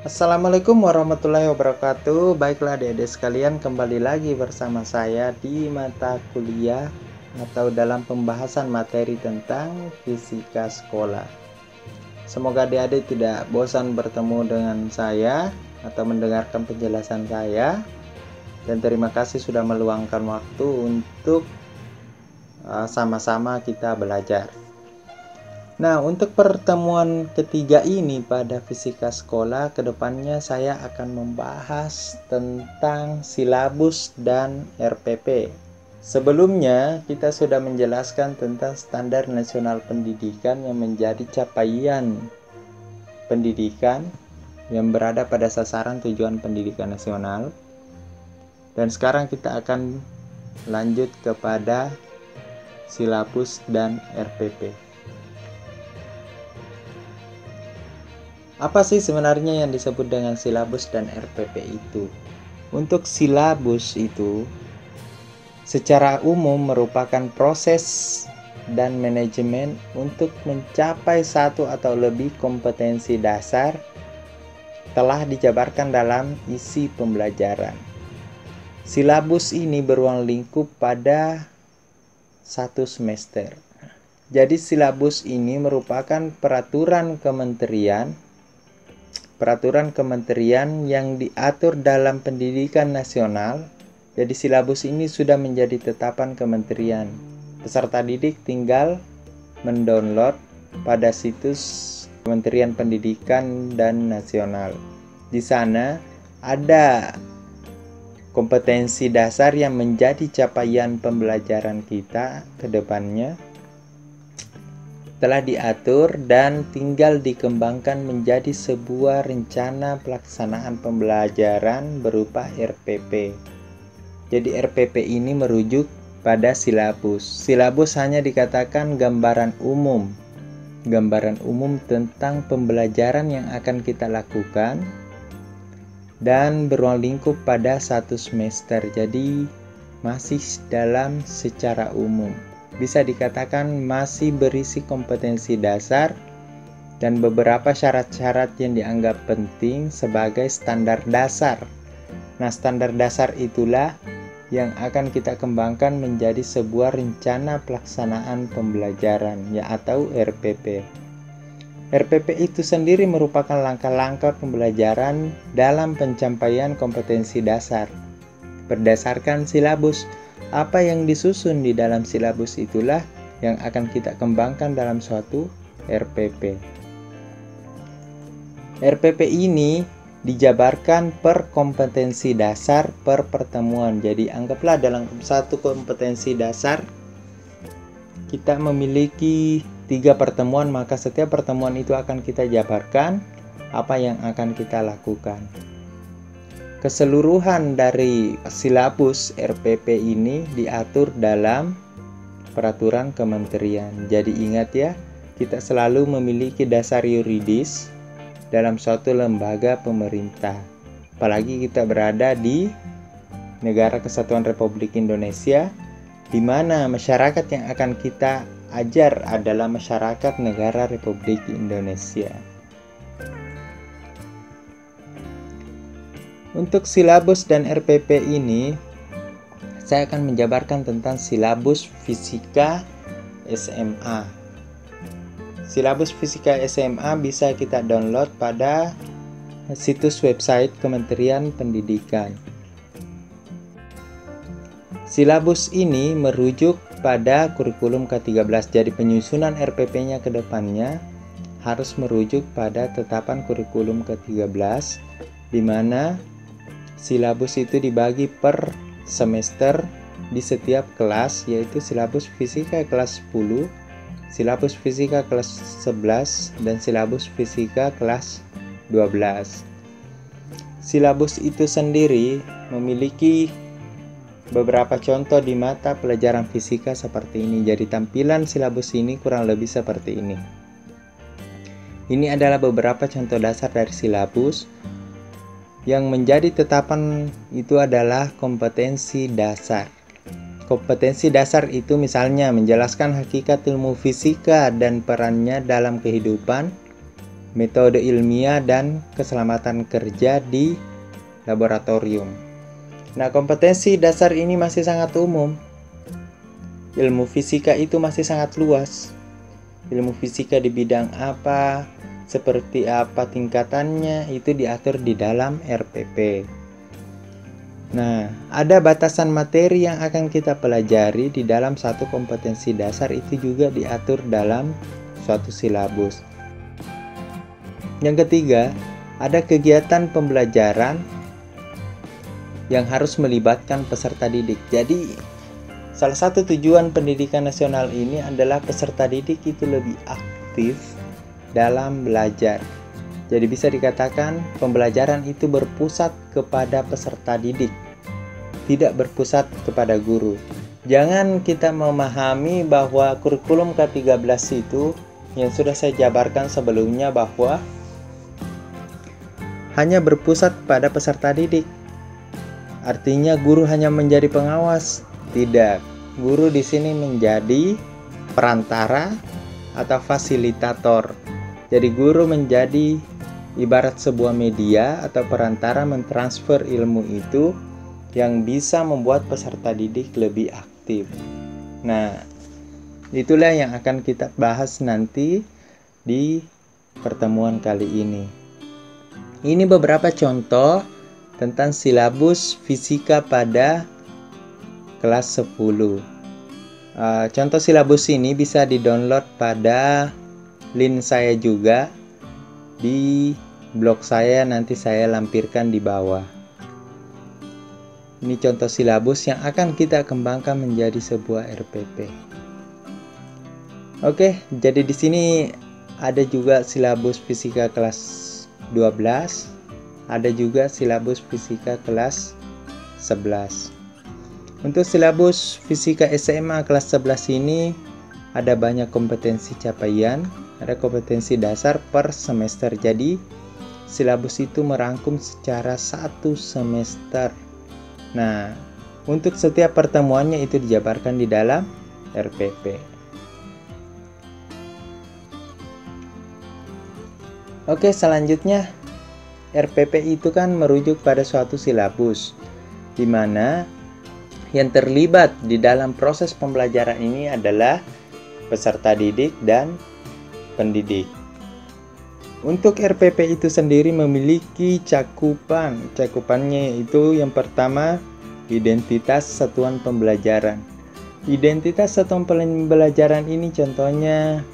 Assalamualaikum warahmatullahi wabarakatuh. Baiklah adik-adik sekalian, kembali lagi bersama saya di mata kuliah atau dalam pembahasan materi tentang fisika sekolah. Semoga adik-adik tidak bosan bertemu dengan saya atau mendengarkan penjelasan saya. Dan terima kasih sudah meluangkan waktu untuk sama-sama kita belajar. Nah, untuk pertemuan ketiga ini pada fisika sekolah, kedepannya saya akan membahas tentang silabus dan RPP. Sebelumnya, kita sudah menjelaskan tentang standar nasional pendidikan yang menjadi capaian pendidikan yang berada pada sasaran tujuan pendidikan nasional. Dan sekarang kita akan lanjut kepada silabus dan RPP. Apa sih sebenarnya yang disebut dengan silabus dan RPP itu? Untuk silabus itu secara umum merupakan proses dan manajemen untuk mencapai satu atau lebih kompetensi dasar telah dijabarkan dalam isi pembelajaran. Silabus ini beruang lingkup pada satu semester. Jadi silabus ini merupakan peraturan kementerian yang diatur dalam pendidikan nasional. Jadi silabus ini sudah menjadi tetapan kementerian. Peserta didik tinggal mendownload pada situs Kementerian Pendidikan dan Nasional. Di sana ada kompetensi dasar yang menjadi capaian pembelajaran kita ke depannya, telah diatur dan tinggal dikembangkan menjadi sebuah rencana pelaksanaan pembelajaran berupa RPP. Jadi RPP ini merujuk pada silabus. Silabus hanya dikatakan gambaran umum tentang pembelajaran yang akan kita lakukan dan beruang lingkup pada satu semester. Jadi masih dalam secara umum. Bisa dikatakan masih berisi kompetensi dasar dan beberapa syarat-syarat yang dianggap penting sebagai standar dasar. Nah, standar dasar itulah yang akan kita kembangkan menjadi sebuah rencana pelaksanaan pembelajaran, atau RPP. RPP itu sendiri merupakan langkah-langkah pembelajaran dalam pencapaian kompetensi dasar berdasarkan silabus. Apa yang disusun di dalam silabus itulah yang akan kita kembangkan dalam suatu RPP. RPP ini dijabarkan per kompetensi dasar per pertemuan. Jadi anggaplah dalam satu kompetensi dasar kita memiliki 3 pertemuan, maka setiap pertemuan itu akan kita jabarkan apa yang akan kita lakukan. Keseluruhan dari silabus RPP ini diatur dalam peraturan kementerian. Jadi ingat ya, kita selalu memiliki dasar yuridis dalam suatu lembaga pemerintah. Apalagi kita berada di Negara Kesatuan Republik Indonesia, di mana masyarakat yang akan kita ajar adalah masyarakat negara Republik Indonesia. Untuk silabus dan RPP ini, saya akan menjabarkan tentang silabus fisika SMA. Silabus fisika SMA bisa kita download pada situs website Kementerian Pendidikan. Silabus ini merujuk pada kurikulum ke-13. Jadi penyusunan RPP-nya ke depannya harus merujuk pada tetapan kurikulum ke-13, di mana silabus itu dibagi per semester di setiap kelas, yaitu silabus fisika kelas 10, silabus fisika kelas 11, dan silabus fisika kelas 12. Silabus itu sendiri memiliki beberapa contoh di mata pelajaran fisika seperti ini. Jadi tampilan silabus ini kurang lebih seperti ini. Ini adalah beberapa contoh dasar dari silabus. Yang menjadi tetapan itu adalah kompetensi dasar. Kompetensi dasar itu misalnya menjelaskan hakikat ilmu fisika dan perannya dalam kehidupan, metode ilmiah dan keselamatan kerja di laboratorium. Nah, kompetensi dasar ini masih sangat umum. Ilmu fisika itu masih sangat luas. Ilmu fisika di bidang apa, seperti apa tingkatannya, itu diatur di dalam RPP. Nah, ada batasan materi yang akan kita pelajari di dalam satu kompetensi dasar, itu juga diatur dalam suatu silabus. Yang ketiga, ada kegiatan pembelajaran yang harus melibatkan peserta didik. Jadi, salah satu tujuan pendidikan nasional ini adalah peserta didik itu lebih aktif dalam belajar. Jadi bisa dikatakan pembelajaran itu berpusat kepada peserta didik, tidak berpusat kepada guru. Jangan kita memahami bahwa kurikulum K13 itu yang sudah saya jabarkan sebelumnya bahwa hanya berpusat pada peserta didik. Artinya guru hanya menjadi pengawas. Tidak. Guru di sini menjadi perantara atau fasilitator. Jadi guru menjadi ibarat sebuah media atau perantara mentransfer ilmu itu yang bisa membuat peserta didik lebih aktif. Nah, itulah yang akan kita bahas nanti di pertemuan kali ini. Ini beberapa contoh tentang silabus fisika pada kelas 10. Contoh silabus ini bisa di-download pada link saya juga di blog saya, nanti saya lampirkan di bawah. Ini contoh silabus yang akan kita kembangkan menjadi sebuah RPP. Oke, jadi di sini ada juga silabus fisika kelas 12, ada juga silabus fisika kelas 11. Untuk silabus fisika SMA kelas 11 ini ada banyak kompetensi capaian, ada kompetensi dasar per semester. Jadi silabus itu merangkum secara 1 semester. Nah, untuk setiap pertemuannya itu dijabarkan di dalam RPP. Oke, selanjutnya RPP itu kan merujuk pada suatu silabus, di mana yang terlibat di dalam proses pembelajaran ini adalah peserta didik dan pendidik. Untuk RPP itu sendiri memiliki cakupannya itu yang pertama identitas satuan pembelajaran. Identitas satuan pembelajaran ini contohnya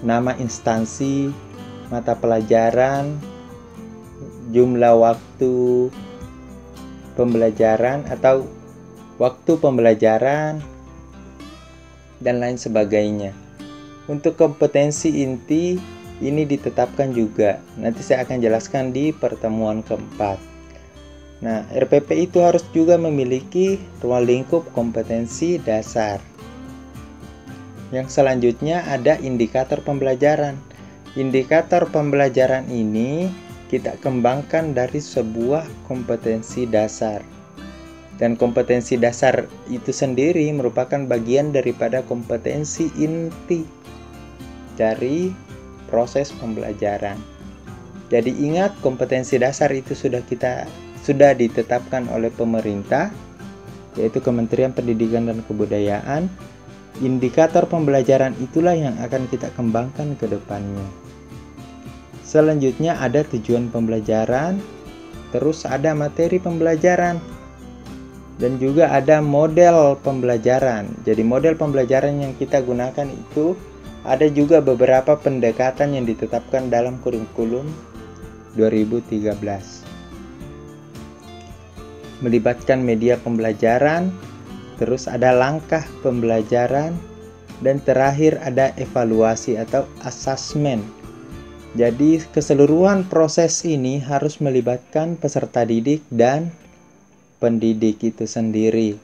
nama instansi, mata pelajaran, jumlah waktu pembelajaran atau waktu pembelajaran, dan lain sebagainya. Untuk kompetensi inti ini ditetapkan juga. Nanti saya akan jelaskan di pertemuan keempat. Nah, RPP itu harus juga memiliki ruang lingkup kompetensi dasar. Yang selanjutnya ada indikator pembelajaran. Indikator pembelajaran ini kita kembangkan dari sebuah kompetensi dasar. Dan kompetensi dasar itu sendiri merupakan bagian daripada kompetensi inti dari proses pembelajaran. Jadi ingat, kompetensi dasar itu sudah ditetapkan oleh pemerintah, yaitu Kementerian Pendidikan dan Kebudayaan. Indikator pembelajaran itulah yang akan kita kembangkan ke depannya. Selanjutnya ada tujuan pembelajaran, terus ada materi pembelajaran, dan juga ada model pembelajaran. Jadi model pembelajaran yang kita gunakan itu ada juga beberapa pendekatan yang ditetapkan dalam kurikulum 2013. Melibatkan media pembelajaran, terus ada langkah pembelajaran, dan terakhir ada evaluasi atau asesmen. Jadi keseluruhan proses ini harus melibatkan peserta didik dan pendidik itu sendiri.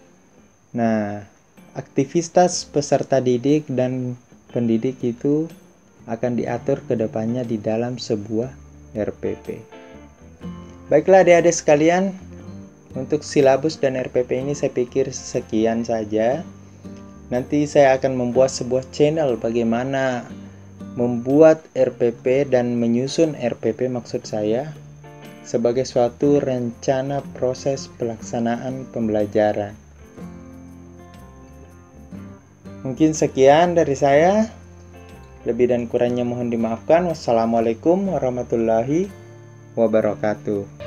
Nah, aktivitas peserta didik dan pendidik itu akan diatur ke depannya di dalam sebuah RPP. Baiklah adik-adik sekalian, untuk silabus dan RPP ini saya pikir sekian saja. Nanti saya akan membuat sebuah channel bagaimana membuat RPP dan menyusun RPP maksud saya sebagai suatu rencana proses pelaksanaan pembelajaran. Mungkin sekian dari saya. Lebih dan kurangnya mohon dimaafkan. Wassalamualaikum warahmatullahi wabarakatuh.